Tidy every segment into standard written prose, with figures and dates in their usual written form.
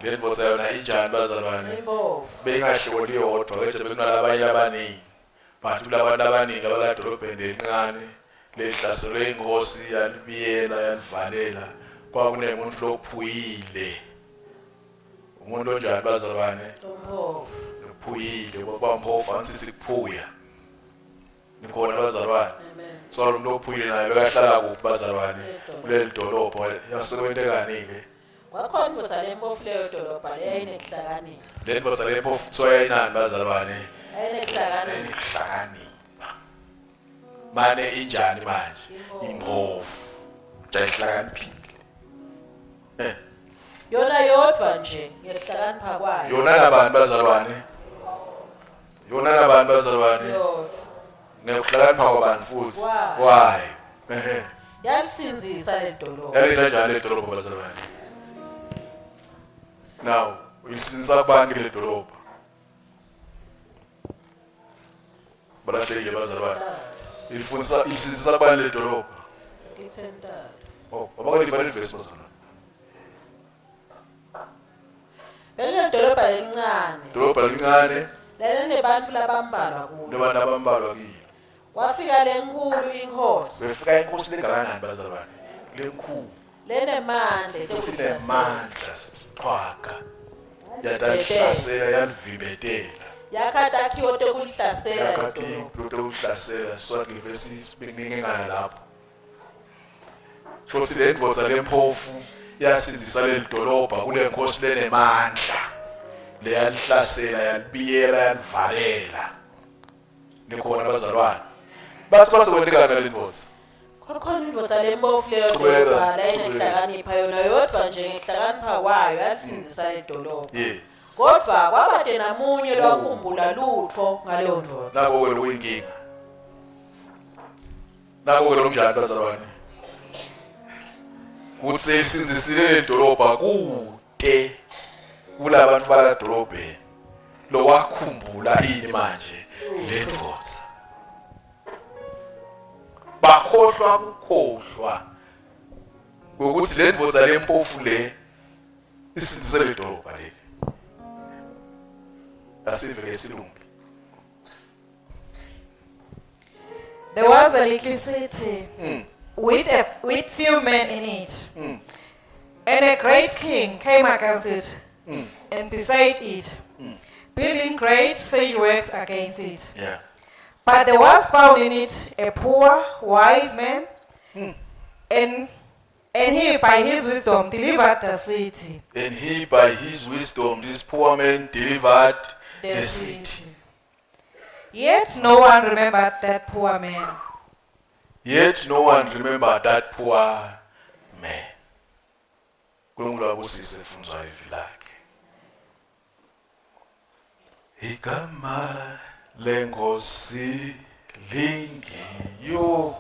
le ndvodza yona injani bazalwane impofu bengahloli yodwa kanje bekunalabanye abaningi bantu labantu abaningi abakadolobheni elincane lehlaselwe ingosi yalibiyela yalivalela kwakunemuntu lophuyile umuntu onjani bazalwane umpofu uphuyile kwampofu ansithi sikuphuya nikhona bazalwane amen so lo muntu ophuyile naye bekahlala kuphi bazalwane kuleli dolobho yasekwentekanike kwakhona indvodza lempofu leyo dolobha leyayinehlakanipha le ndvodza lempofu kuthiwa yayinani bazalwane yayinehlakanipha ihlakanipha mane injani manje impofu jayihlakaniphile yona yodwa nje ngehlakanipha kwayo yona nabantu bazalwane yona nabantu bazalwane yodwa nekuhlakanipha kwabantu futhi Why? wayo yalisinzisa le dolobha yalenza njani le dolobho bazalwane now uyisinzisa kubani le dolobho balahlekile bazalwane ilisindisa kubani le dolobho ithentada oh abakalivale ivesi bazalwane lelo dolobha elincane dolobho lincane lenebantu labambalwa kulo labantu abambalwa kilo kwafika lenkulu inkosi befika inkosi lengakanani bazalwane lenkulu lenemandla futhi nemandla sisiqhwaga yadalihlasela yalivimbetela yakha takhiwo tekulihlasela yakati idolobha into yokuhlasela siswakivesi sibeningengana lapho shothi le ndvodza lempofu yasinzisa leli dolobha kule nkosi lenemandla leyalihlasela yalibiyela yalivalela nikhona bazalwane bathi basekwenteka ngale ndvodza kwakhona indvodza lempofu leyo Qhubeka, dolobha layinehlakanipha yona yodwa nje ngehlakanipha kwayo yalisinzisa le dolobha yes kodwa kwabade namunye lwakhumbula lutho ngaleyo ndvodza nako-ke lokuyinkinga nako-ke lokunjani bazalwane kuthi seyisinzisile le dolobha kude kula bantu bakadolobheni lokwakhumbula ini manje le ndvodza bakhohlwa kukhohlwa ngokuthi le ndvodza lempofu le isinzise le dolobha leli asive isilungu There was a little city with few men in it. And a great king came against it and besieged it, building great siege works against it. yeah But there was found in it a poor, wise man, and he by his wisdom delivered the city. and he by his wisdom this poor man delivered The the city. city. Yet no one remembered that poor man. Yet no one remembered that poor man. Kulungula abusise funzwa ivi lakhe. Igama lengosi lingiyo.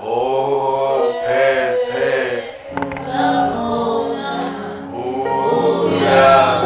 Oh pepe. Uya.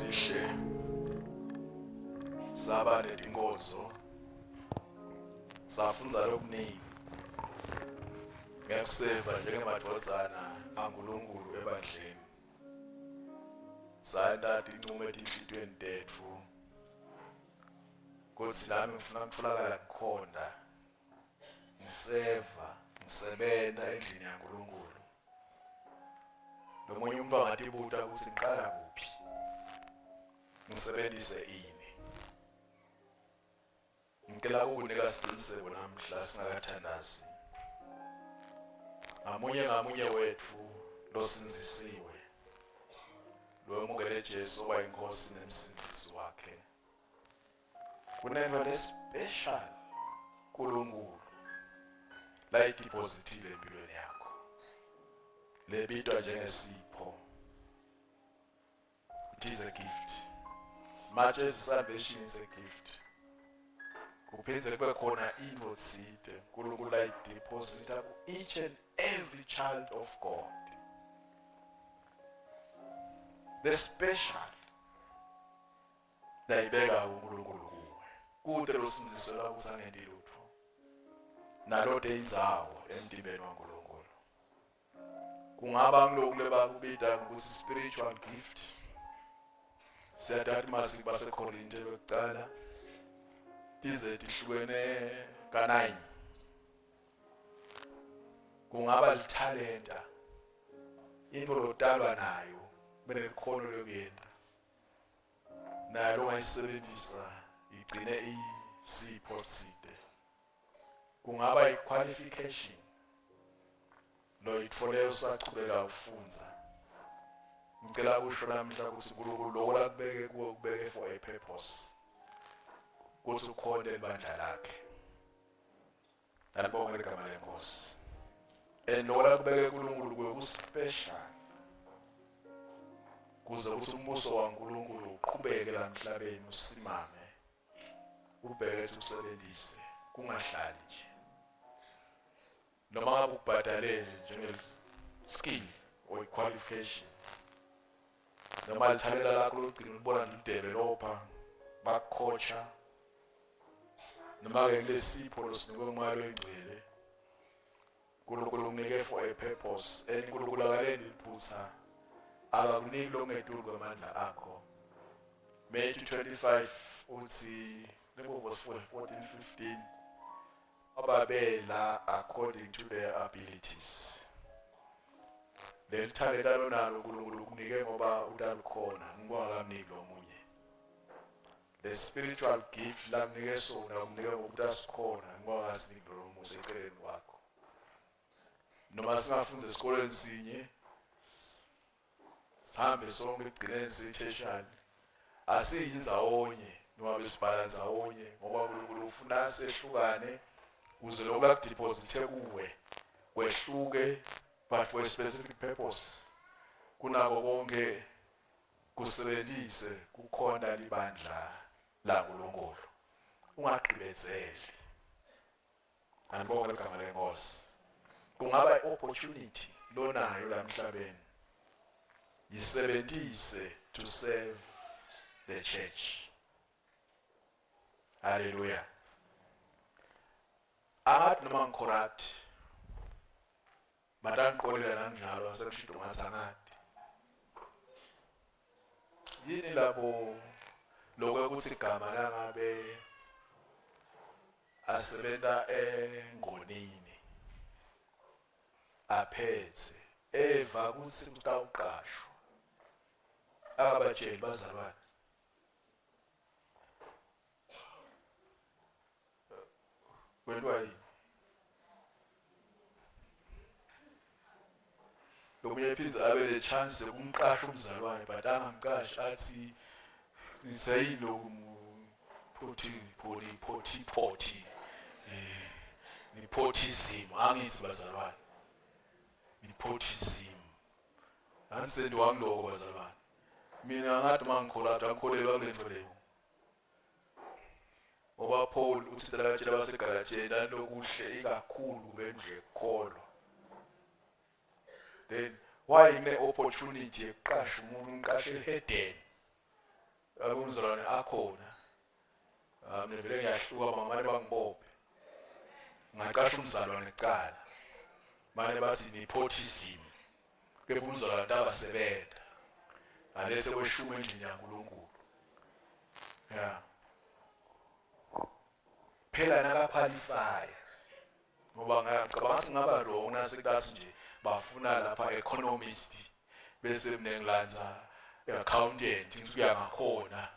esihle saba netinkonzo safundza lokuningi ngekuseva njengemadvodzana aNkulunkulu ebandleni sayenta tincumo etinhlitweni tetfu kutsi nami ngifuna kutfolakala ngikhonda ngiseva ngisebenta endlini yaNkulunkulu. Lomunye umuntu angatibuta ukuthi ngiqala kuphi ngisebenzise ini. Ngicela ukunika isiqiniseko namhla singakathandazi ngamunye wetfu losinzisiwe lomukele Jesu oba inkosi nemsindisi wakhe kunento lespecial kuNkulunkulu layidepositile empilweni yakho lebitwa njengesipho. It is a gift. As much as salvation is a gift, kuphindze kube khona into tsite uNkulunkulu layideposita ku each and every child of God. The special layibeka uNkulunkulu kuwe kude losinzisela ukuthi angenti lutho nalo teyindzawo emtimbeni waNkulunkulu. Kungaba ngiloku lebakubita ukuthi spiritual gift. Siyathatha imasi baseKorinte bekucala tize tihlukene ka9. Kungaba litalenta into lotalwa nayo bene likhono lokuyenta nayo ongayisebenzisa igcine isipho side. Kungaba iqualification lo itfole usachubeka ufundza. Ngicela ukusho namhla ukuthi uNkulunkulu lokho lakubeke kuwe kubeke for a purpose ukuthi ukhonde ibandla lakhe. Alibonge igama lenkosi. Lokho lakubeke uNkulunkulu kuwe kuspecial kuze ukuthi umbuso waNkulunkulu uqhubeke la emhlabeni usimame ubheke usebenzise kungahlali nje. Noma ngabe ubhadalele njenge-skill or qualification noma lithalela lakho logcina libona lideveloper bakhocha noma ke ngesipho losinikwe imali engcwele uNkulunkulu unike for a purpose uNkulunkulu akaleni liphutsa akakuniki longetulu kwamandla akho. Matthew 25 uthi verse 14-15 ababela according to their abilities. Lelithalenta lonalo uNkulunkulu kunike ngoba utalukhona ngikwakamniki lomunye. The spiritual gift lamnike sona kunike ngoba asikhona ngikwasiniki lomunye eceleni kwakho. Noma singafundza esikoleni sinye sihambe sonke egcineni setheshali asiyindzawonye noma besibhala ndzawonye ngoba uNkulunkulu ufuna sehlukane kuze lokho lakudeposite kuwe kwehluke but for a specific purpose. Kunako konke kusebenzise kukhona libandla laNkulunkulu. Ungaqhibezeli. Anibonge igama lenkosi. Kungaba opportunity lonayo la emhlabeni. Yisebenzise to serve the church. Hallelujah. Angathi noma ngicorrupt batangiqolela nanjalo asekushido ngathi angathi yini labo lokho ukuthi igama langabe asebenta engonini aphethe eva kuthi utawuqashwa abatsheli bazalwane kwentwa yini lomunye phinza abe le chance kumqasha umzalwane but angamqashi athi ngisayilo poti ni potism angithi bazalwane ni potism ansendi wangiloko bazalwane mina ngathi mangikholwa angikholelwa kulento leyo ngoba Paul uthi labatshela baseGalatiyeni lokuhle ikakhulu benje kukholwa. Then why ine opportunity eqasha umuntu ngiqashe eHeden abumzalwane akhona mina vele ngiyahluka mamane bangibophe ngaqasha umzalwane kuqala manje bathi nepotism kepha umzalwane abasebenza alethe kweshuma endlini yaNkulunkulu ya phela nakaqualify ngoba ngicabanga ukuthi ngaba wrong naseklass nje bafuna lapha economist bese mina ngilanza accountant ngisuka ngakhona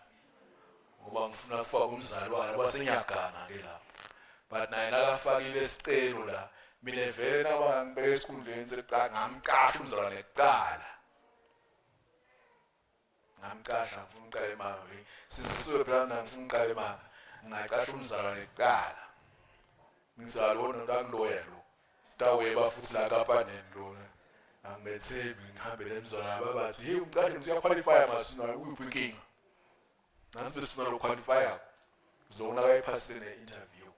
ngoba ngifuna ukufaka umzalwane wasenyagana ke lapho but naye nakafakile isicelo la mina vele nabangibeka esikhundleni seqala ngamqasha umzalwane kuqala ngamqasha ngifuna uqale manje sizisiwe phela ngifuna uqale manje ngaqasha umzalwane kuqala ngizalona ndangiloya lo taweba futhi la kapaneni lona angibethembi ngihambe nemzalwane babathi hey umqashe ngithi uyaqualify masina uyiphi inkinga nansi besifuna ukuqualify zona kayiphasile ne-interview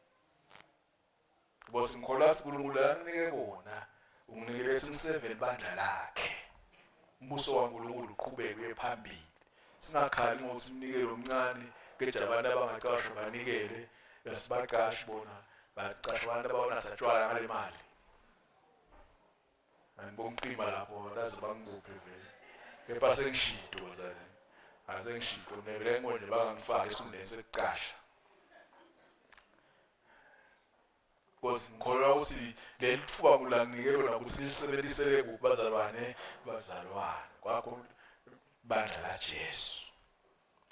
bosi ngikholwa ukuthi uNkulunkulu anginike kona unginikele ethi ngi7 bandla lakhe umbuso waNkulunkulu uqhubeke uye phambili singakhali ngokuthi umnikelo omncane keje abantu abangaqashwa banikele yasibaqashi bona baqashwa abantu abawonathatshwala ngale mali angibonqima lapho laze bangibophe vele kepha sengishido bazali asengishido nevele ngonje bangangifaka esikhundleni sekuqasha because ngikholwa ukuthi leli thuba kulanginikelo nakuthi lisebenzisele kubazalwane kwakho bandla la Jesu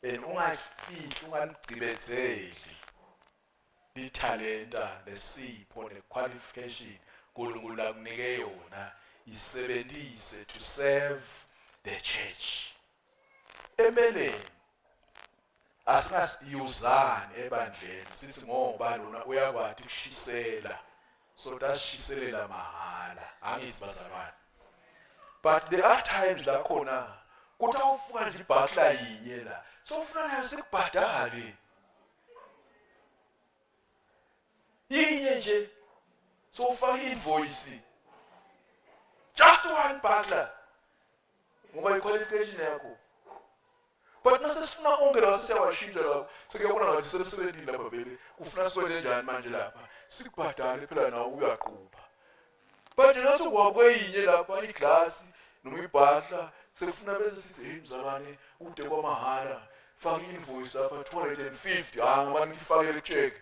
ungafihli ungaligcibezeli lithalenta lesipho nequalification uNkulunkulu akunike yona isebenzise to serve the church emeleni asingasiyuzani ebandleni sithi ngoba lona uyakwazi ukushisela so dashiselela mahala angithi bazalwane but there are times la khona kuthi awufuka nje ibhakla yinye la so ufuna nayo sikubhadale yinye nje so ufaka invoice just one bhakla ngoba iqualification yakho but nasifuna ongela sesiyawashintsha lapho sekuyabona ngathi semsebenzini lapha vele ufuna sikwele njani manje lapha sikubhadale phela nawe uyaqhubha but nathi kwakuyinye lapha iglass noma ibhakla sekufuna bese sithi hey mzalwane ude kwamahala faka invoice lapha 250 ngabani ngifakele check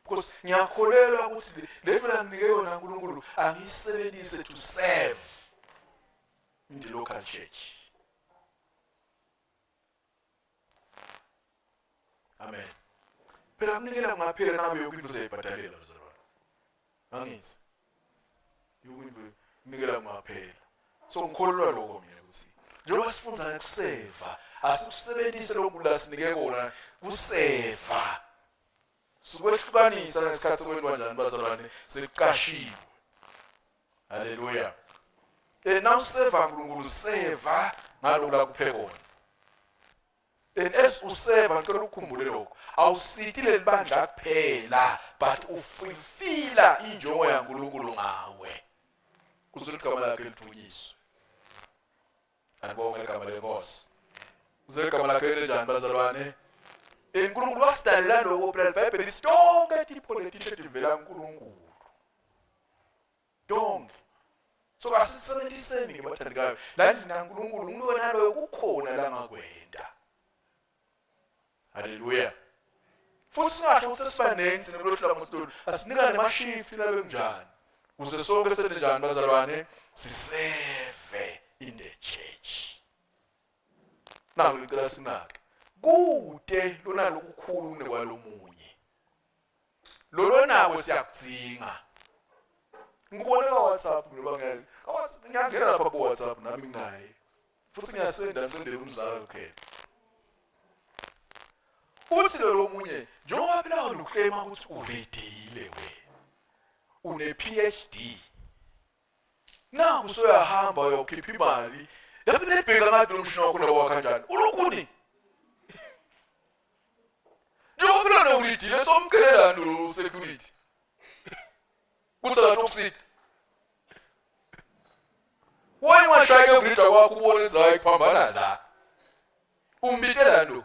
because ngiyakholelwa ukuthi le phela nginike yona uNkulunkulu angisebenzise to serve in the local church. Amen. Phela akunikela ngaphela nabe yokinto uzayibhadalela bazalwane. Angithi. Yokinto unikela ngaphela. So ngikholelwa lokho mina ukuthi njengoba sifunza ukuseva, asikusebenzise lokhu la sinike kona kuseva. Sikwehlukanisa ngesikhathi kwenziwa njani bazalwane sekuqashiwe. Hallelujah. Now seva uNkulunkulu seva ngalokho la kuphe kona. As useva ngicela ukukhumbule lokho awusithi leli bandla kuphela but ufulfilla injongo yaNkulunkulu ngawe kuze igama lakhe lithunyiswe. Angibonge igama lenkosi. Kuze igama lakhe lenjani bazalwane? uNkulunkulu wasidalela lokho phela iBhayibheli lithi tonke iphole letishe livela kuNkulunkulu. Tonke. So asisebenziseni ke bathandikayo la ndina uNkulunkulu ngibona loyo kukhona la ngakwenda. Hallelujah. Futhi singasho ukuthi sibanengi sinolohla lamohlolo asinikane amashift labe njani. Kuze sonke senjani bazalwane siseve in the church. Naku licela sinake. Kude lona lokukhulu nekwalomunye. Lolonako siyakudzinga. Ngibone ka WhatsApp ngoba ngiyangena lapha ku WhatsApp nami nginaye. Futhi ngiyasendela umzala kuphela. Uthi lo munye njengoba phela unokuhlema ukuthi uredile we. Une PhD. Naku soyahamba uyokhipha imali. Lapho nebheka ngathi lo mshini wakho nabo kanjani? Ulukuni. Njengoba phela uredile somkhelela no security. Kusala toxic. Why washaya ugrida kwakho ubone zayiphambana la? umbitela ndo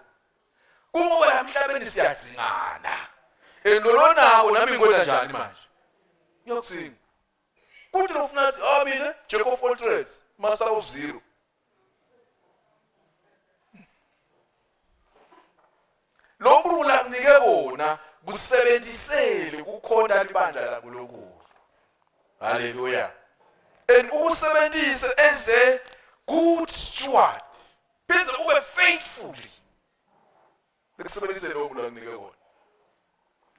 kungoba la emhlabeni siyadzingana enolonako nami ngikwenza njani manje uyokusinga kuthi lofuna athi mina Jack of all trades master of zero lo mbula kunike bona kusebenzisele kukhonda libandla lakulokulo haleluya and ukusebenzise as a good steward benza ube faithfully ukusebenzise lo mbula kunike bona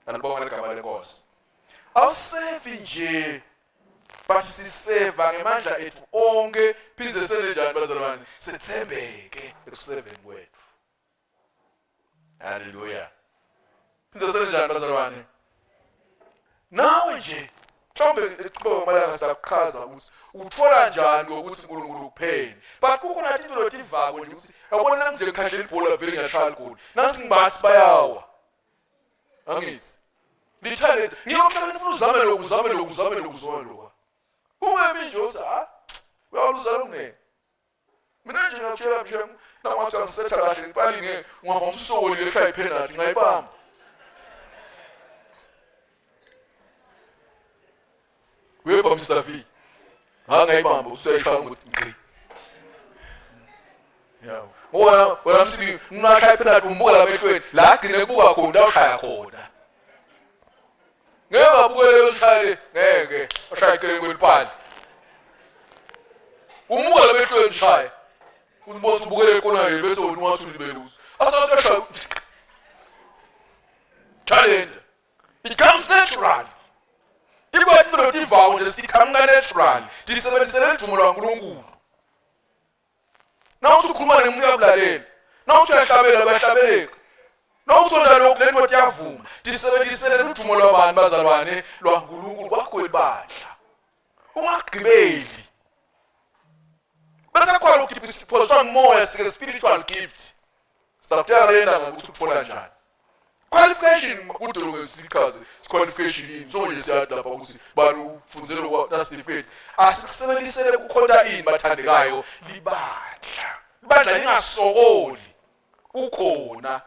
anibonga igama lenkosi awusevi nje bathi siseva ngemandla ethu onke phindze sele njani bazalwane sithembeke ekuseveni kwethu haleluya phindze sele njani bazalwane nawe nje mhlawumbe ekuqhubeka ngamalanga siyakuchaza ukuthi uthola njani ukuthi uNkulunkulu ukupheni but kukhona into lothi ivako nje ukuthi yabona nami nje ngikhandlela ibhola vele ngiyashaya goli nansi ngibathi bayawa angithi lithale ngiyomhlabeni ufuna uzame lokuzama ungemi nje uthi uyawuluza lomnene mina nje ngiyatshela nje nangathi angisetha kahle ngipali ngiyavuma usokoli lekhaya ipenalty ngayibamba weva Mr. V ngayibamba usuyayishaya ngokuthi ngqi yawo wona msibi unakhaya ipenalty umbuka lamehlweni la agcine kubuka khona awushaya khona ngeke abukele ushayele ngeke ashayekele kweliphandle umuka labehlweni shaya uzibona ubukele konale bese wena wathi ulibeluza asathasha challenge it comes natural ikwathi lo tivao nje sikhama natural disebenzisele ijumo laNkulunkulu nawuthi ukhuluma nemuntu uyabulalela nawuthi uyahlabela bayahlabeleka nawuthonda lokho lento yavuma disebenzisele ujumo lwabantu bazalwane lwaNkulunkulu kwakho libandla ungagqibeli bese kwalo ukuthi position more spiritual gift stafutela lena ngokuthi uthola njani qualification kudolo ngesikhazi qualification yini so nje siyathi lapha ukuthi bani ufundzele lokwa that's the faith asikusebenzisele kukhonda ini bathandekayo libandla lingasokoli ukhona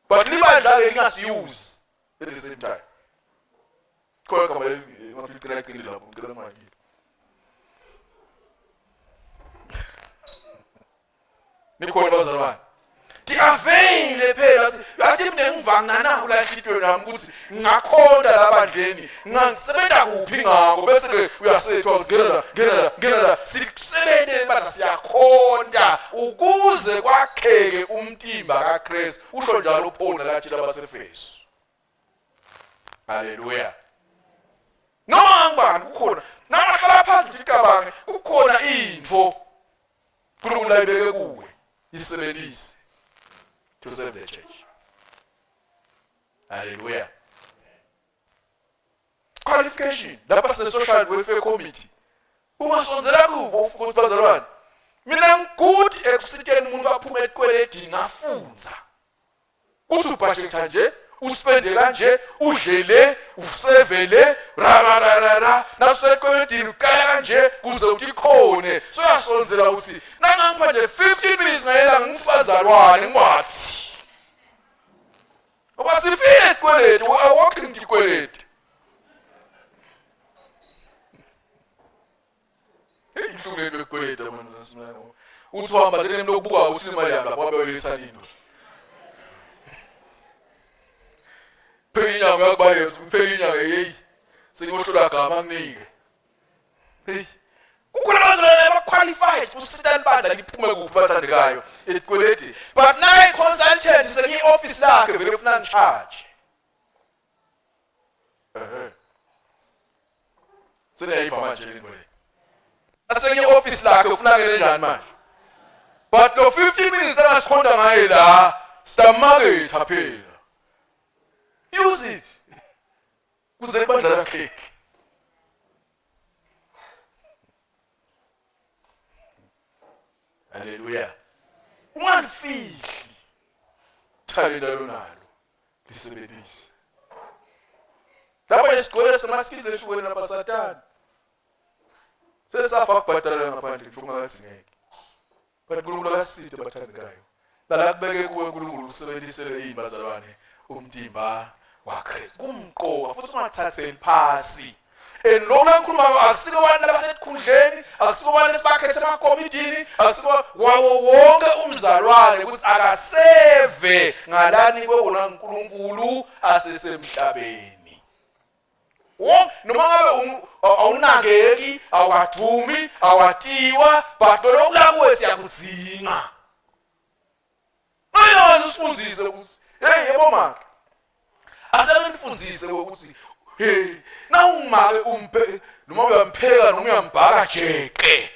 but libandla ke lingasiyuzi at the same time khona kama ngafika qinile lapho ngicela manje nikhona bazalwane diavele phela yathi mina ngivanga nawo la inhlitweni nami ukuthi ngakhonda labandleni ngisebenza kuphi ngako bese ke uyasethwa ngena sikusebenzele bana siyakhonda ukuze kwakheke umtimba kaKristu usho njalo uPaul nakathi abasefeso haleluya noma ngibani kukhona namakhala phansi ucabange kukhona info uNkulunkulu ayibeke kuwe isebenzise to serve the church. Hallelujah. Qualification. Lapha sine social welfare committee. Ungasonzela kubo ukuthi bazalwane. Mina ngikuthi ekusitheni umuntu aphuma ekweledi ngafunza. Uthi ubhashe nje, uspende kanje, udlele, usevele, ra nasekweledi ukala kanje kuze uthi khone. So yasonzela ukuthi nangangipha nje 15 minutes ngayela ngifazalwane ngwathi Wasifile kweleti, walking to kweleti. Hey, you need to kweleti, man. Utuamba, they didn't know Bua, who's in my lab, probably Sanino. Paying young body, paying young, so you should have come on me. Hey. Who could have never qualified to sit and bad and Pumagu, but the guy, it quality. But now consultant is an office like a very flan charge. So there you find anyway. I say your office like a flag man. But the 15 minutes that I spent on Ida, Stamari Tapil. Use it. Who's the bundle cake? Hallelujah. One fee. Tali da Ronaldo. Listen to this. Dapa escolha essa masquisa de coisa na passada. Você sabe falar para trabalhar na parte de uma assim. Para grupo lá se te bater gaio. la kubeke kuwe uNkulunkulu usebenzisele yini bazalwane umtimba waKristu kumqoka futhi ungathatheli phasi lokho enkhuluma asiko abantu abasekukhundleni asiko abantu esibakhethe emakomitini asiko wawo wonke umzalwane ukuthi akaseve ngalani kwona uNkulunkulu asesemhlabeni noma ngabe awunakeki awatumi awatiwa but lokho lakuwe siyakudzinga ayo usifundise ukuthi hey yebo mama asemfundise ukuthi hey na umake umpe noma uyampheka noma uyambhaka jeqe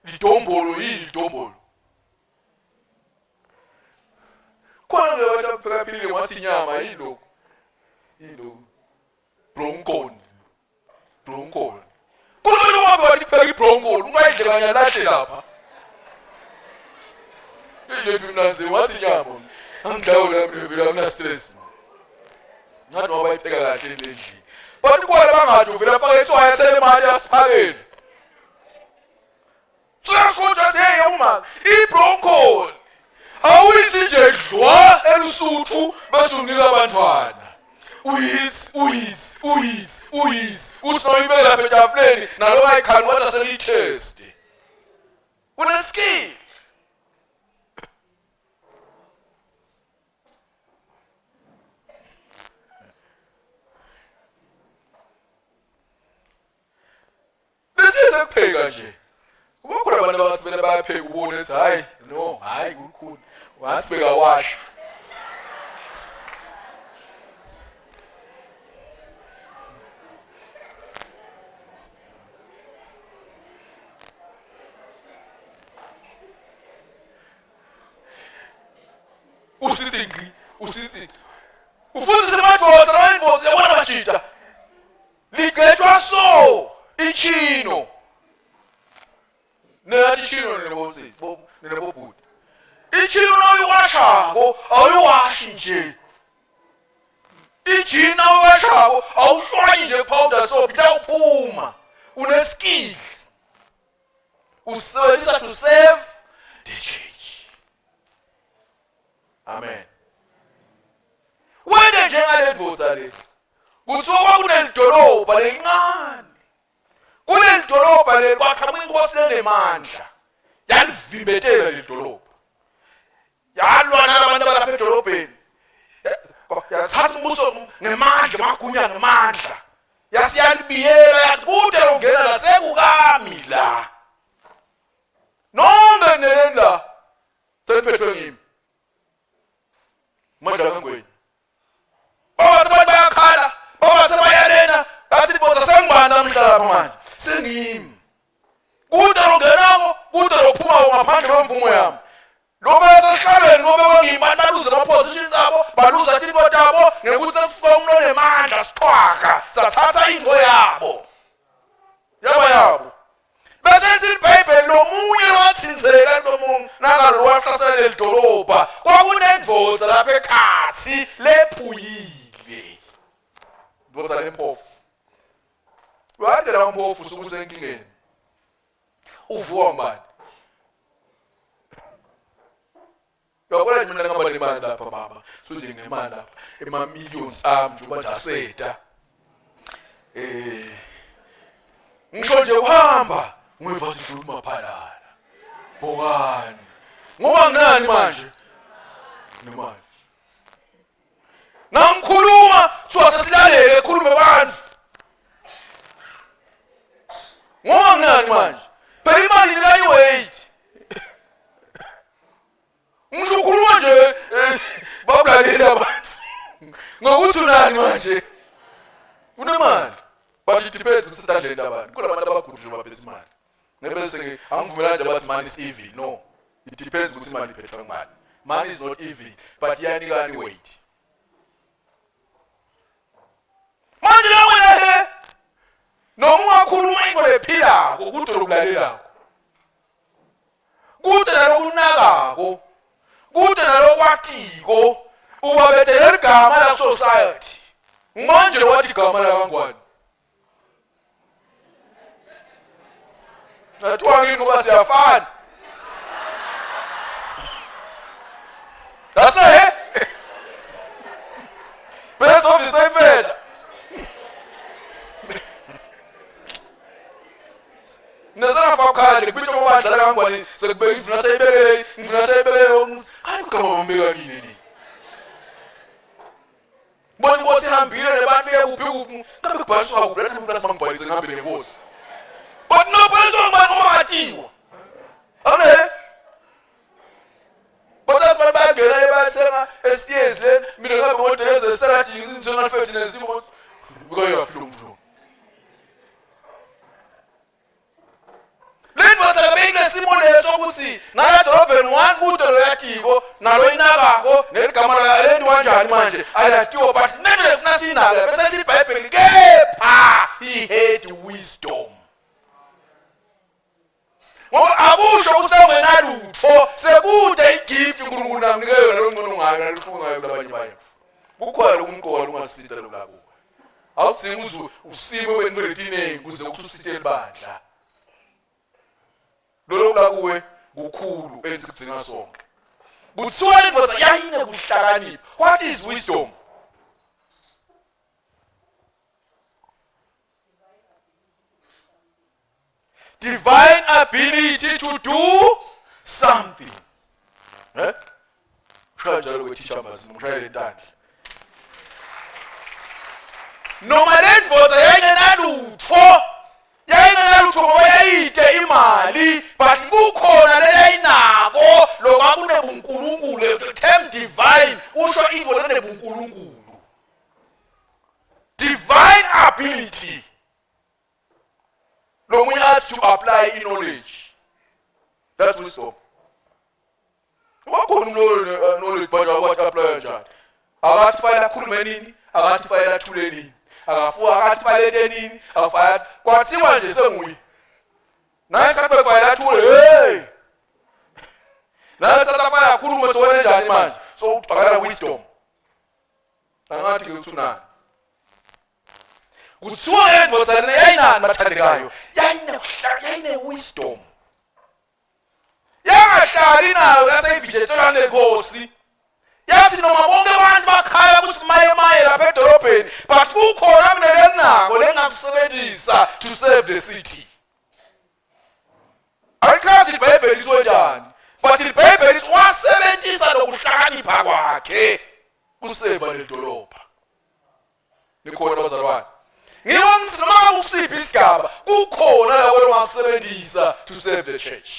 lidombolo yini lidombolo khona ke wathi phela philile wathi inyama yilo bronkon kulo lo wabe wathi phela ibronkon ungayidle kanye lade lapha yethu mnaze wathi inyama angidawo lami vele una stress ngathi ngoba ipheka kahle endlini but kwala bangathi uvela afake etswaye athele imali yasiphakeni siyasonja hey uma ibronkoli awuyithi nje dlwa elusuthu bese unika abantwana uyithi usinoyibeka lapha etafuleni nalo ayikhani wathi aselichest una skill kupheka nje kukhona abantu abathi bena bayapheka ubone ukuthi hayi no hayi kukhulu wathi bekawasha usithi ufundise madoda nayimvozi yabona bajita ligejwa so ichino Ichino nenebobuti. Ichino nawuwashako awuwashi nje. Ichino nawuwashako awushwayi nje powder soap itakuphuma. Uneskill. Usebenzisa to save the church. Amen. Wena njengale ndvodza le. Kuthiwa kunelidolobha lencane. Kule dolobha le kwaqhamuka inkosi lenemandla yalivimbetela le dolobha yalwa nabantu abalapha edolobheni yathatha umbuso ngemandla magunya ngemandla yasiyalibiyela yathi kude longena la sekukami la nonke nelela seliphethwe ngimi manje ngengweni baba sebathi bayakhala baba sebayalena bathi boza sengibani namhla lapha manje sengimi kude longenako kude lophuma ngaphandle kwemvumo yami lokho esesikalweni ngoba kwangimi baluza ama-positions abo baluza tintfo tabo ngekuthi sesifika umno nemandla siqhwaga sathatha into yabo besenza ilibhayibheli lomunye lowathinzeka lomunye nakalo wahlasela leli dolobha kwakunendvodza lapha ekhathi lephuyile ndvodza lempofu wade la mpofu sukusenkingeni uvuka mbani yabona mina ngaba nemali lapha baba sonje nginemali lapha ema-millions ami nje manje aseta ngisho nje uhamba ngiva sikhuluma phalala bokani ngoba nginani manje nemali nangikhuluma kuthiwa sesilalele khulume bantu ngoba nginani manje phela imali nikayiwait ngisho ukhuluma nje babulaleli abantu ngokuthi unani manje unemali but it depends ukuthi sithandleni abantu kula abantu abagudlule baphethe imali nebese angivumelani nje bathi money is evil no it depends ukuthi imali iphethwe ngubani money is not evil but iyanikani weight manje lawo la noma ungakhuluma into lephilako kude lokulalelako kude nalokunakako kude nalokwatiko ubabethele igama la society manje wathi igama la kangwani nathiwa ngini uba siyafana sekubeka ngifuna sayibekele hayi kugama bambeka nini bona inkosi ihambile nebantu yekuphi ngabe kubhaliswa kuphi lathi mfana simangibhalise ngihambe nenkosi but no bhaliswa ngibani ngoba ngatiwa amen Botas van bagela ebathenga STS le mina ngabe ngodeleze salad ngizona 15 nesimo ngoyo kulungu Lento wasabekile simo leso ukuthi nala dorobheni wanbuto lo yatiko nalo inakako neligama la lento kanjani manje ayatiwa but nene funa sinaka bese lithi iBhayibheli kepha he had wisdom Ngoba akusho usengenalutho sekude igift uNkulunkulu namnike yona longcono ngayo nalikhungayo kulabanye bayo. Kukhona lokumqoka lungasita lokulakuwe. Awudzingi uze usime wenqedineni kuze ukuthi usite libandla. Lokulakuwe kukhulu ensikudzinga sonke. Kuthiwa indvodza yayine kuhlakanipha. What is wisdom? Divine ability to do something. Eh? Shajalo wetisha basi mshayele ndani. Noma lendvodza yayingenalutho ngoba yayide imali but kukhona leyayinako lokho kunebunkulunkulu the term divine usho into lenebunkulunkulu. Divine ability. Lomunye athi to apply knowledge. That's wisdom. Wakhona knowledge but what apply njani? Akathi fayela khulume nini? Akathi fayela thule nini? Akathi fayela nini? Afaya kwathiwa nje senguyi. Naye sakube fayela thule hey. Naye satafaya khulume sowena njani manje? So uthakala wisdom. Angathi ke uthunani? Kuthiwa lendvodza lena yayinani bathandekayo yayine wisdom yangahlali nayo yaseyivijetelwa nenkosi yathi noma bonke abantu bakhala kusimayemaye lapha edolobheni but kukhona mina lenako lengakusebenzisa to save the city ayikhazi iBhayibheli isho njani but iBhayibheli wasebenzisa lokuhlakanipha kwakhe kuseva ledolobha nikhona bazalwane Ngiwonke noma ukusiphi isigaba kukhona la wena ongasebenzisa to save the church.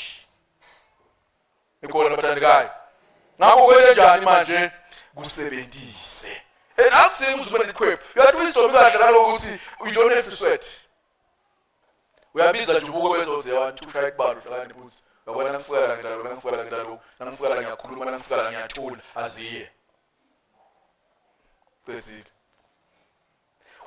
Nikhona bathandekayo. Ngakho kwenze njani manje kusebenzise. Akuthengi uzubona likhwepha. Uyathi wisdom ibadla ukuthi you don't have to sweat. Uyabiza nje ubuke kwezoze abantu ushaya kubalo kanti futhi. Uyabona ngifukela ngidalo, ngifukela ngiyakhuluma, ngifukela ngiyathula aziye. Bese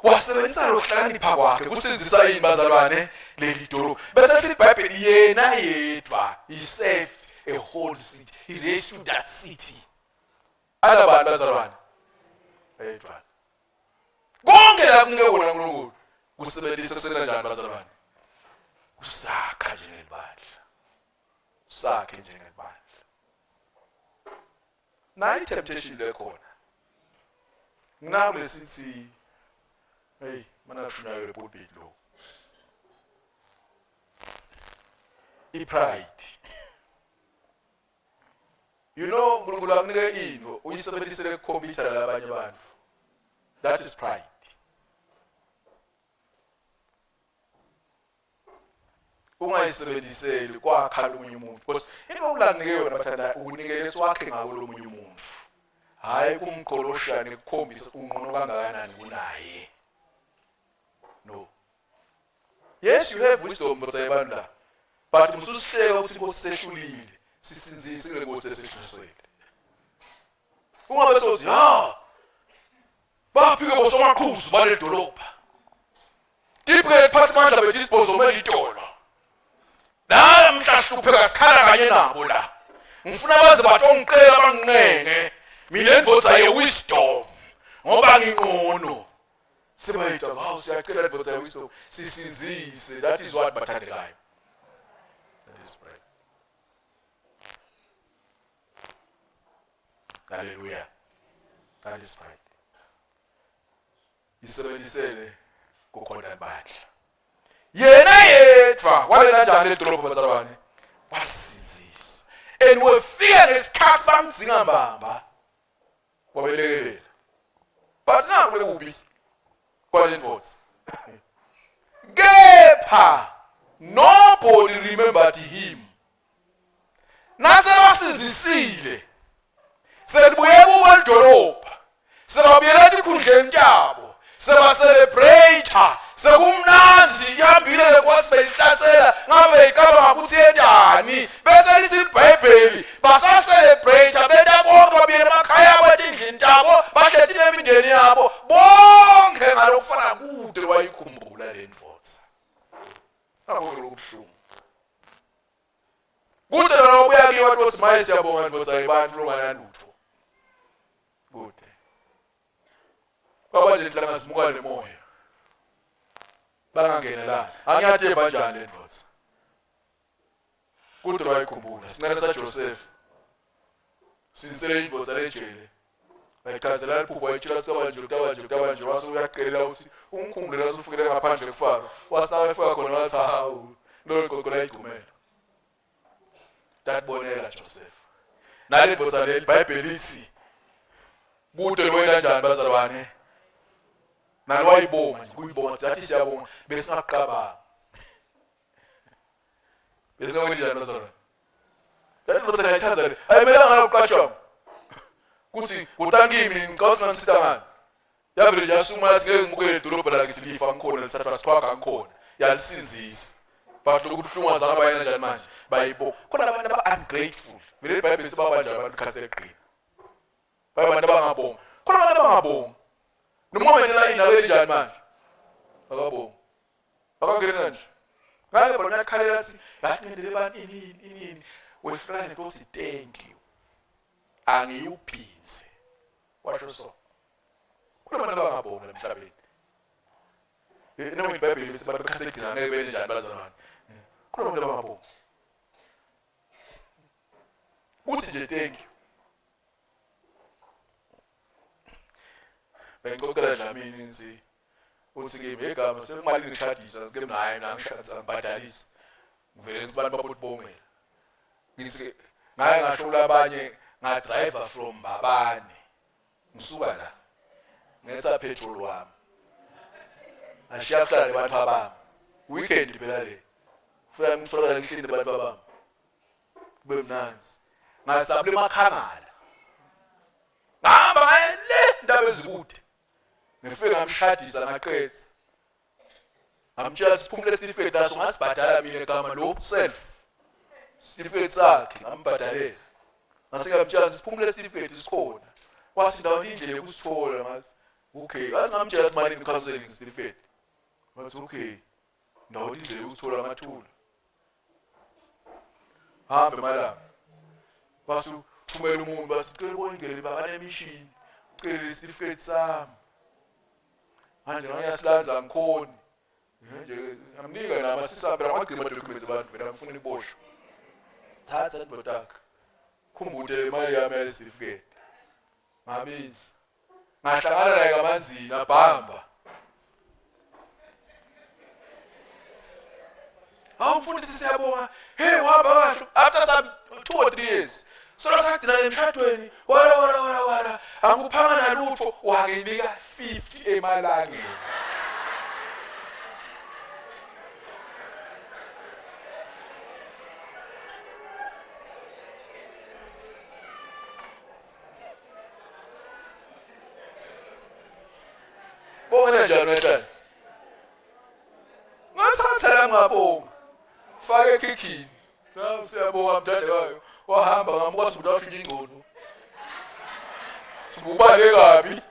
wasebenzisa lokuhlakanipha kwakhe kusenzisa yini bazalwane leli dolobha bese lithi iBhayibheli yena yedwa he saved a whole city he rescued that city alabantu bazalwane yedwa konke la kunike kona uNkulunkulu kusebenzisa kusena njani bazalwane usakha njengelibandla usakhe njengelibandla nayi temptation lekhona nginaku lesithi Hey, mana tunayo repulpit lo. Pride. You know, uNkulunkulu akunike into uyisebenzisele ukukhompyutha labanye abantu. That is pride. Ungayisebenziseli kwakha lomunye umuntu. Because into ulanike yona bathanda ukunikele swakhe ngawo lomunye umuntu. Hayi kumqoloshane ukukhombisa ungqono kangakanani kunaye. No. Yes, you have wisdom, but I wonder. But you must stay out in sexually. Since the most sexual. Who are those? Yeah. But people was so much cool, but it drop. Deep past man of this was already told. Now I'm just to put a scaragayana, Buddha. Mfunawas but on clear among men. Million votes are wisdom. No. Separate of house, I can't advert I wisdom. That is what but I like. That is prayer. Hallelujah. That is pride. Isebenzisele kukhona badla. Yena yedwa wale kanjani edolobha bazalwane? Wasinzisa. and wefika ngesikhathi bamdzinga mbamba wabelekelela but nakule kubi kwalendvodza kepha nobody remembered him nasebasinzisile selibuye kubo lidolobha sebabuyela etikhundleni tabo sebacelebrata sekumnanzi ihambile legospel isihlasela ngabe ikaba ngakuthi yendani bese lithi iBhayibheli basacelebrata benta konke babuyela emakhaya abo etindlini tabo bahlethile emindeni yabo bonke ngalokufana kude wayikhumbula le ndvodza akukho lokubuhlungu kude lona ubuya kiyo wathi osimaye siyabonga ndvodza ibantu longanalutho kude kwaba nje nhlanga simuka nemoya bangangenelana angiyathemba njani le ndvodza kude wayikhumbula sinqane saJoseph sinisele indvodza lejele bayichazela liphupho wayitshela sikabanje wase uyaqelela ukuthi ungikhumbule lasufikele ngaphandle kufaro wasinawe efika khona wathi hawu lolu gogo layigcumela tatibonela Joseph nale ndvodza le iBhayibheli lithi kude loyena kanjani bazalwane nani wayibonga nje kuyibonga sathi siyabonga besingaqabanga besingakwenza njani bazalwane yathi ndvodza ngiyayithanda le ayimelanga ngalokuqashwa kuthi utangimi ngicawuthi ngansita ngani yavele nje asuma yathi ngeke ngibukele idolobha lakhe silifa ngikhona lithathwa sithwaga ngikhona yalisinzisa but lokuthi uhlungazana bayena njani manje bayibo khona abantu aba-ungrateful vele iBhayibheli sebabanje abantu khaseleqina bayabantu abangabonga khona abantu abangabonga nomoment elayini njani manje akabonga akangena nje ngabe bona uyakhalela athi yathi ngendele bani inini wehlukane nkosi thank you angiyuphize washo so khona abantu abangabonga emhlabeni noma iBhayibheli bese abantu bakhaseqina ngeke bene njani bazalwane khona abantu abangabonga uthi nje thank you bengikokela dlamini nsi uthi kimi igama sekumali ngishadisa ngike naye nangishadisa ngibhadalisa ngivele ngibantu babotibongela ngithi ngaye ngasho abanye nga driver from Babane ngisuka la ngetha petrol wami ashiya kuhlala abantu abami weekend phela le ufika ngithola ngitinde abantu abami kube mnanzi ngasabule emakhangala ngihamba ngale ndaba ezikude ngifike ngamshadisa ngaqedza ngamtshela siphumule certificate aso ngasibhadala mina egama lo self certificate sakhe ngambhadalela ngasingamtshela siphumule certificate isikhona kwasi ndawoni indlela yokusithola ngathi okay ngathi ngamtshela imali in counseling certificate ngathi okay ndawoni indlela yokusithola ngathula hambe malanga basu thumela umuntu basicela ukungena baba nemishini ucela certificate sami manje ngiyasilanza ngikhona nje ngamnika nama sisambela ngagcina documents abantu vela ngifuna iboshwa thatha indodaka khumbule imali yami ya certificate ngabizi ngahlangana naye kamanzini abhamba awumfundisi siyabonga hey wahamba kahle after some 2 or 3 years solo sakudina emshadweni wara anguphanga nalutho wanginika 50 emalangeni bonga njani wethu ngathatha ngabonga fake ekhikhini siyabonga mthandekayo wahamba ngamukwazi ukuthi washintsha ingqondo sibubale kabi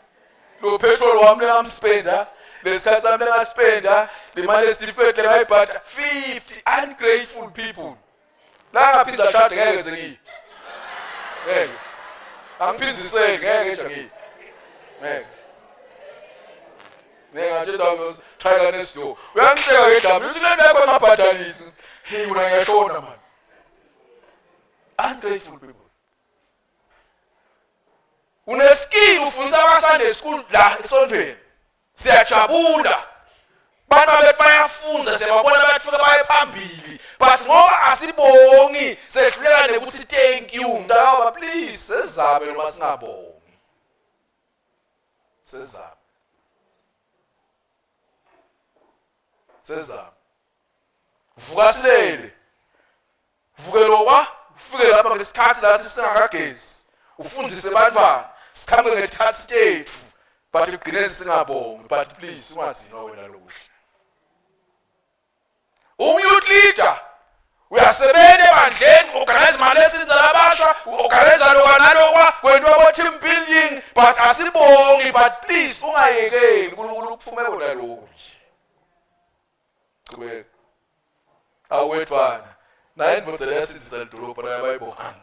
lo petrol wami lengamspenda lesikhathi sami lengaspenda le mali esitifiketi lengayibhada 50 ungrateful people la ngaphinza shade ngeke sengiyi ngeke angiphinziseke ngeke nje ngiyi ngeke nengathi try nesto uyangihleka ngedama uthi le yakho ngabhadalisi hey una ngiyashona man ungrateful people uneskill ufundisa ama Sunday school la esontweni siyajabula bana bethu bayafunza siyababona bayafika baye phambili but ngoba asibongi sehluleka nekuthi thank you mntaka please sezabe noma singabongi sezabe vuka silele vukelokwa ufike lapha ngesikhathi lathi singakagezi ufundise abantwana sikhambe ngesikhathi sethu but ugcine singabongi but please ungathini wena lokuhle youth leader uyasebenza ebandleni organize imali esinza labasha organize lokwa nalokwa kwento abo team building but asibongi but please ungayekeli uNkulunkulu ukuphumeka nalokho nje qhubeka awetwana naye indvodza leyasinzisa lidolobha naye bayibonga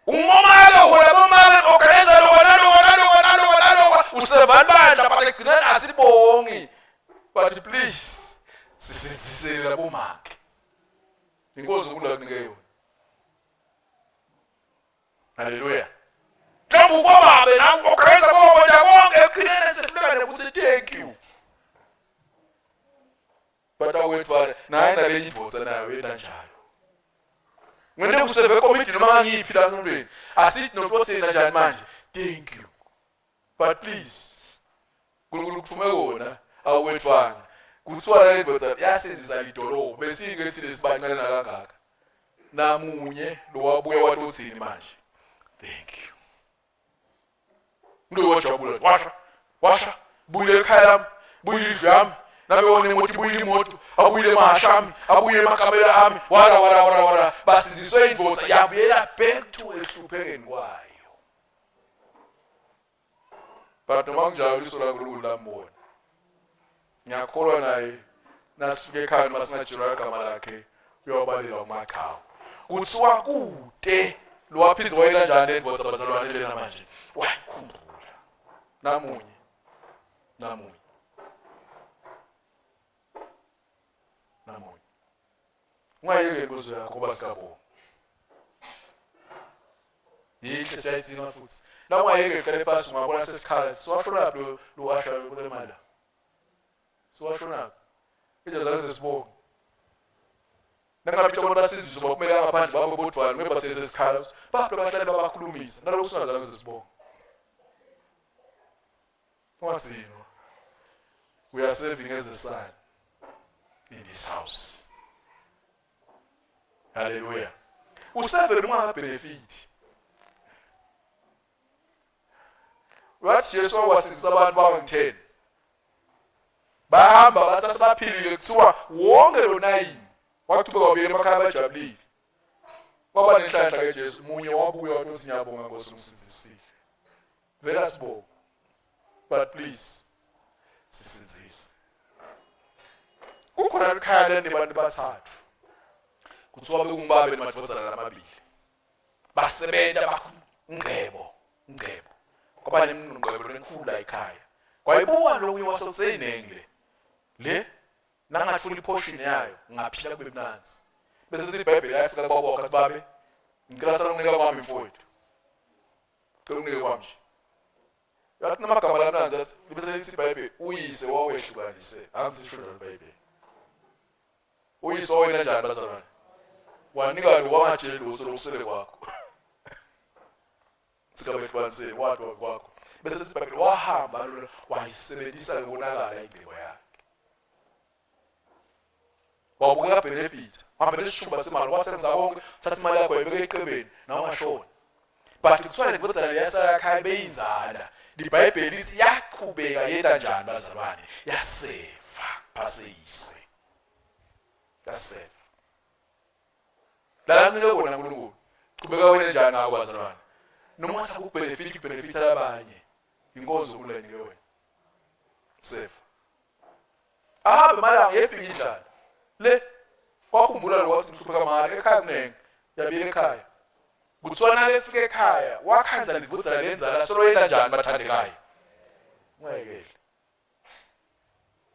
umomalo wona bomalo organize lokwa nalokwa usevandla but egcineni asibongi but please sisizisele labomake inkosi uNkulunkulu akunike yona haleluya Jambu kwababe nangu organize bonke konke egcineni sehluleka nekuthi thank you but awethu naye nale indvodza nayo yena njalo ngene kuseve committee noma ngiphi la ntweni asithi nokusena njani manje thank you but please uNkulunkulu kuphumeka wona awethu kuthiwa le ndvodza yasenzisa lidolobha besike silesibancane kangaka namunye lo wabuye watothini manje thank you ndo wajabula washa buye ekhaya lami buye indlu yami nabewona imoto ibuyile imoto abuyile emahashami abuye emakamela ami wara basiziswe indvodza yabuyela back to ehluphekeni kwayo but noma kunjalo liso laNkulunkulu lambona ngiyakholwa naye nasifike ekhaya masingajula igama lakhe uyobalela uMachawu kuthiwa kude lo waphithi wayela njani endvodza bazalwane lena manje wayikhumbula namunye ungayekeli kuzo yakho basikabo yinhle siyayitsinga futhi la ungayekeli kale phasi ungabona sesikhala siwashona lo washa kule mali siwashona ijazaze sibonke nangabe abantu basizizwe bakumele ngaphandle babe bodwana ngeva sesikhala bapho bahlale babakhulumisa nalokho singazaze sibonke wasino we are serving as a son in this house. Hallelujah. Userve noma benefit. Wathi Jesu wasindisa abantu bangu-10. Bahamba bathi baphilile kuthiwa wonke lo 9 wakuthubeka wabuyela emakhaya bajabulile. Kwaba nenhlanhla kaJesu munye wabuya wathi siyabonga Nkosi umsindisile. Vela sibonga. But please sisindise. Kukhona ekhaya leni abantu bathathu. Kuthiwa bekungibabe emadvodzana lamabili. Basebenza bakungcebo. Ngoba nemngcebo lenkulu la ekhaya. Kwayibuka lo unye wasokuseyinenge le nangathula iportion yayo ngaphila kube mnanzi. Bese sithi iBhayibheli ayafika kwabo kathi babe ngicela sana ukunika kwami mfowethu. Kunike kwami. Yathi namagama lamnanzi bese lithi iBhayibheli uyise wawehlukanise angisisho leBhayibheli. Uyise wena njani bazalwane? Wanika lo wangatsheli lo sokusele kwakho. Sikabethu bansele wathi kwakho. Bese sithi iBhayibheli wahamba lo wayisebenzisa kubonakala impilo yakhe. Wabuka benefit. Hamba lesishumba semali wasenza konke, thatha imali yakho yibeke eqebeni nawe ungashona. But kuthiwa indvodza yasala ekhaya beyinzala. IBhayibheli lithi yaqhubeka yenda njani bazalwane? Yaseva phaseyise. Yaseva. La nike kona uNkulunkulu. Qhubeka wena njani akwazalwane? Noma wathi ukubenefit abanye. Inkozo uNkulunkulu nike wena. Save. Ahambe mala ngefika indlala. Le wakhumbula lo wathi ngihlupheka mali ekhaya kunenge. Yabika ekhaya. Kuthiwa efika ekhaya wakhanza livutsa lenzala solo yenda njani bathandekayo. Ungayekeli.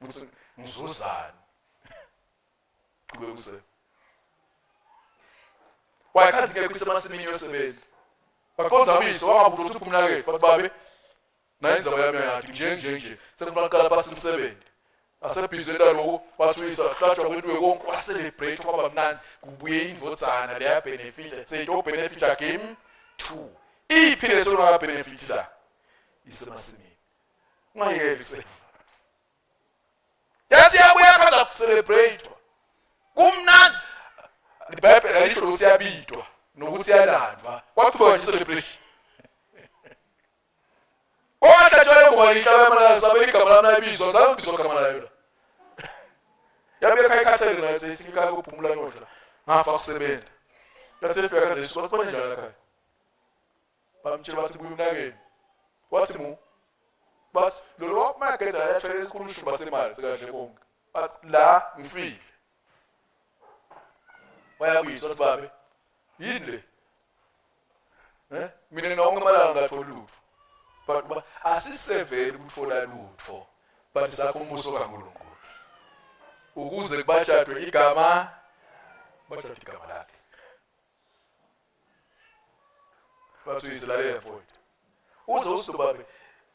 Muthi ngizuzana. Qhubeka usebe. Wayekhanzi ngeke kusemasimini yosebenza. Bakhonza umisi wangabuthi uphumla ke bathi babe nayinzaba yami yathi nje sekufuna qala phasi umsebenzi asebhizi entalo wathuyisa hlatshwa kwetwe konke waselebrate kwaba mnanzi kubuye indvodzana leya benefit seyido benefit game 2 iphile sona benefit la isemasimini ungayekeli se yasi yabuya kaza kucelebrate kumnanzi iBhayibheli alisho ukuthi yabitwa nokuthi yalandwa kwakuthiwa nje celebration Owatajwale ngwani kama sabeni kama na bizo zangu bizo kama na yona. Yabe kai khathele na yose singika ukuphumula ngodla. Ngafa kusebenza. Yase fika kade so kubona njalo kai. Bamtshela bathi kuyunakeni. Wathi mu. Bas lo market la yathele isikhulumisho basemali sikahle konke. Bathi la ngifile. Bayabuyiswa sibabe. Yini le? Mina nonke amalanga ngatholi lutho. But asiseveli ukuthola lutho but sakho umbuso kaNkulunkulu ukuze kubajadwe igama lakhe bathi isilalela mfowethu uzosubabe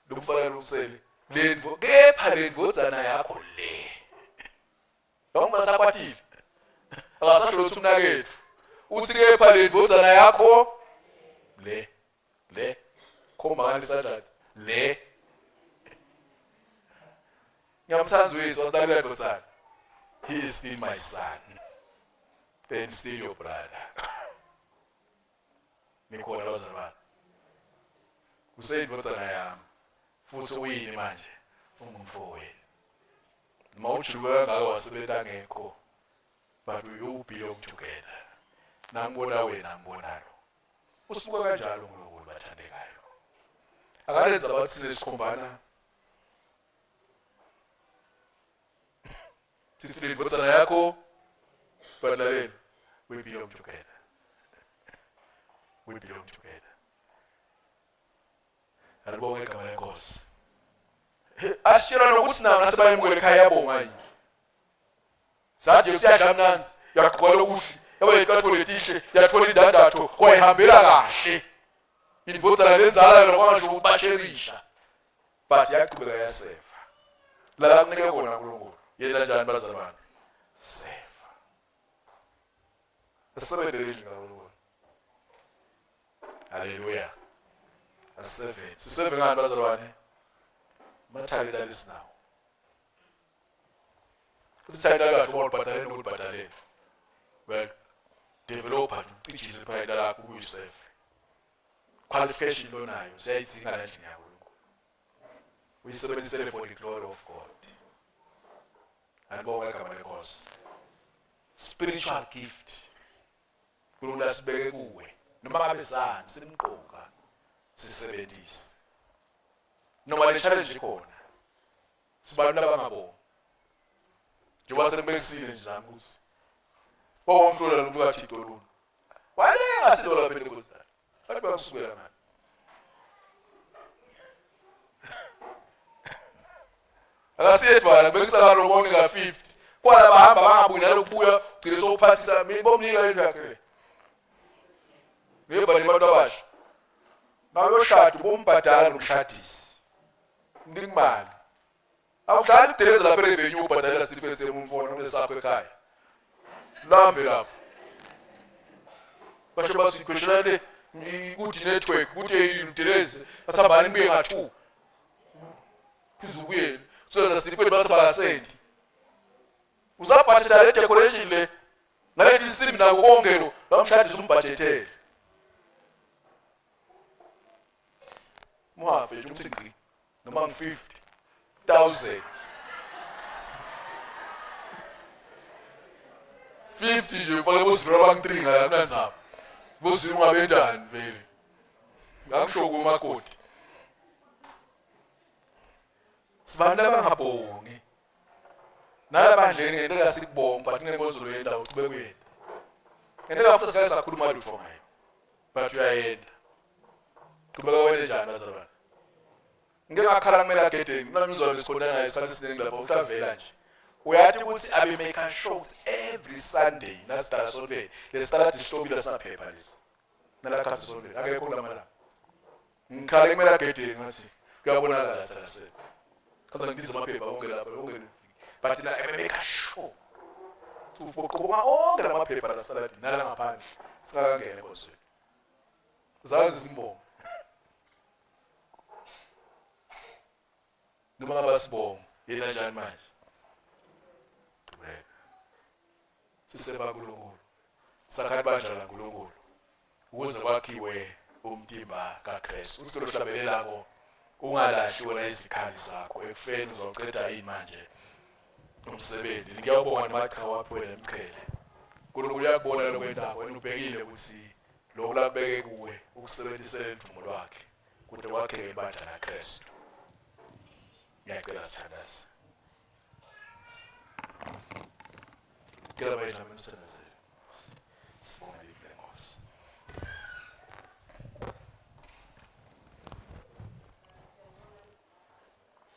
lomfana lomsele lendvo kepha lendvodzana yakho le noma sakwatile akasasho ukuthi umnakethu uthi kepha lendvodzana yakho le Koma kanjani le Ngiyamthanda uyise wasalela ndotsana he is still my son then still your brother Nikhona lozalwana Useyindvodzana yami futhi uyini manje ungumfowethu Mawujuluka ngake wasebenza ngekho but you belong together Nangibona wena ngibonalo Usuka kanjalo uNkulunkulu bathandekayo Akalenza bathi lesikhombana Sisile indvodzana yakho badlalela we belong together Alibonga igama lenkosi Asitshela nokuthi nawo nasebayemukele ekhaya yabonga yini Sathi usiyadla mnanzi yaqola ukuthi yabe yathola letihle yathola indandatho kwayihambela kahle Indvodzana lenzala yona kwangasho ukubasherisha but yaqhubeka yasefa la kunike kona uNkulunkulu yena njani bazalwane sefa asebenzele uNkulunkulu Hallelujah aseve ngani bazalwane mathali dalisi nawo uthi thayila kahle ubabhadalele nokubhadalela well developer ucijile phayila lakho kuyisefa Qualification lonayo siyayidzinga endlini yakho uyisebenzisele for the glory of God Alibonga igama lenkosi Spiritual gift Kulula sibeke kuwe noma ngabe sani simqoka sisebenzise noma le challenge ikhona sibantu abangabonga njengoba sembekisile nje nami ukuthi wonke lo muntu kaThixo lona wayenga sidola Pentecost Bathi bakusukela manje Akasiyethwana bekusakalo bonke nga 50 kwala bahamba bangabuyi nalokubuya ugcine sokuphathisa mina bomnika lethu yakhe Ngeva abantu abasha Bayoshada bombhadala nomshadisi Ndingimali Awudlali ideleza lapha revenue ubhadalela sifetse umfona kulesapho ekhaya Lambe lapho Basho basikhweshelane ukuthi network ukuthi udeleze basabani nibuye nga2 Phezukuyeni so sifethu basabasenti Uzabhadala le decoration le ngalethi isimbi nako konke lo bamshadisa umbudgetele Muhafe nje umthingqi noma ngi50,000 50 nje ufake bosira bang3 ngala nanzapho Bosira ungabe njani vele Ngakusho kumakoti Sibantu abangabongi Nalabandleni ngeke ngasikubonga but ngenkonzo lo yendawo ube kuyena Ngeke after sika sakhuluma lutho ngayo but uyayenda Qhubeka wena njani bazalwane Ngeke ngakhala kumele agedeni nami ngizolo lesikhona naye isikhathi esiningi lapha utavela nje Uyathi ukuthi abe make shows every Sunday nasitala sonke lesitala distobile sinaphepha lesi Nalakhathi sonke akekho kulamala Ngikhala kumele agedeni ngathi kuyabonakala thina se kodwa ngibiza amaphepha onke lapha onke but la make sure ufoqoba onke lamaphepha la salad nala ngaphandle sikangene bose zazi zimbongo noma ngabasibongo yena njani manje siseba kuNkulunkulu sakhathi banjala kuNkulunkulu ukuze kwakhiwe umtimba kaKristu uthi lo hlabelelako ungalahli wena izikhali zakho ekufeni uzoqeda yini manje umsebenzi ngiyabonga namacha wakho wena emchele uNkulunkulu uyakubona lokho endaba wena ubhekile ukuthi lokho labeke kuwe ukusebenzisela imvumo lwakhe kude kwakheke ibandla laKristu ngiyacela sithandaze kela bayena mina sithandaze sibonga iBlenkosi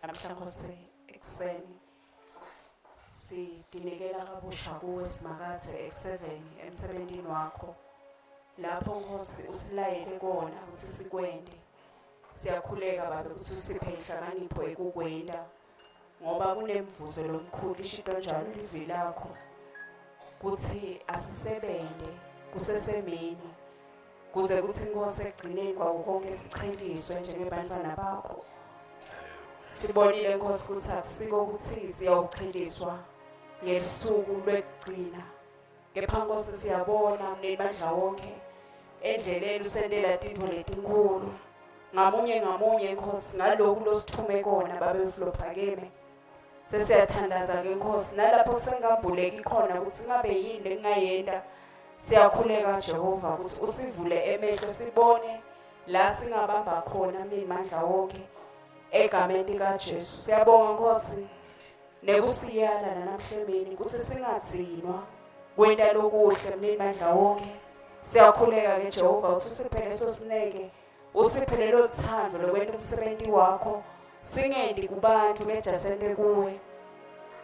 namhlanje ekuseni sidinikela kabusha kuwe simakathe X7 emsebenzini wakho lapho Nkosi usilayele kona ukuthi sikwende siyakhuleka babe ukuthi usiphe inhlakanipho ekukwenda ngoba kunemvuzo lomkhulu ishito njalo livili lakho kuthi asisebende kusesemini kuze kuthi Nkosi egcineni kwawo konke sicheliswe njengebantwana bakho sibonile Nkosi ukuthi akusiko ukuthi siyawucheliswa ngesuku lwekugcina kepha Nkosi siyabona mneni bandla wonke endleleni usendela tintfo letinkulu ngamunye Nkosi ngalokhu losithume kona babeflophakeme sesiyathandaza ke Nkosi nalapho sengambuleki khona ukuthi ngabe yini engayenda siyakhuleka Jehova ukuthi usivule emehlo sibone la singabamba khona mnini mandla wonke egameni likaJesu siyabonga Nkosi nekusiyala namhlemeni ukuthi singatsinwa kwenta lokuhle mnini mandla wonke siyakhuleka ke Jehova ukuthi usiphe leso sineke usiphe lelo thando lokwenta umsebenzi wakho singendi kubantu bejasente kuwe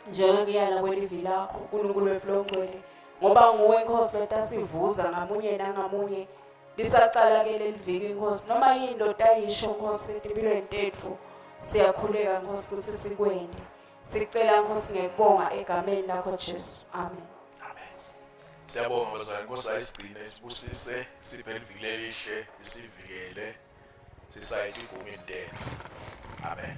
njengokuyala kwelivi lakho uNkulunkulu weflongcwele ngoba nguwe Nkosi lotasivuza ngamunye nangamunye lisacala ke leliviki Nkosi noma yini lotayisho Nkosi empilweni tethu siyakhuleka Nkosi ukuthi sikwende sicela Nkosi ngekubonga egameni lakho Jesu amen amen siyabonga bazalwane Nkosi ayisigcine sibusise siphe liviki lelihle isivikele sisayide igumi into amen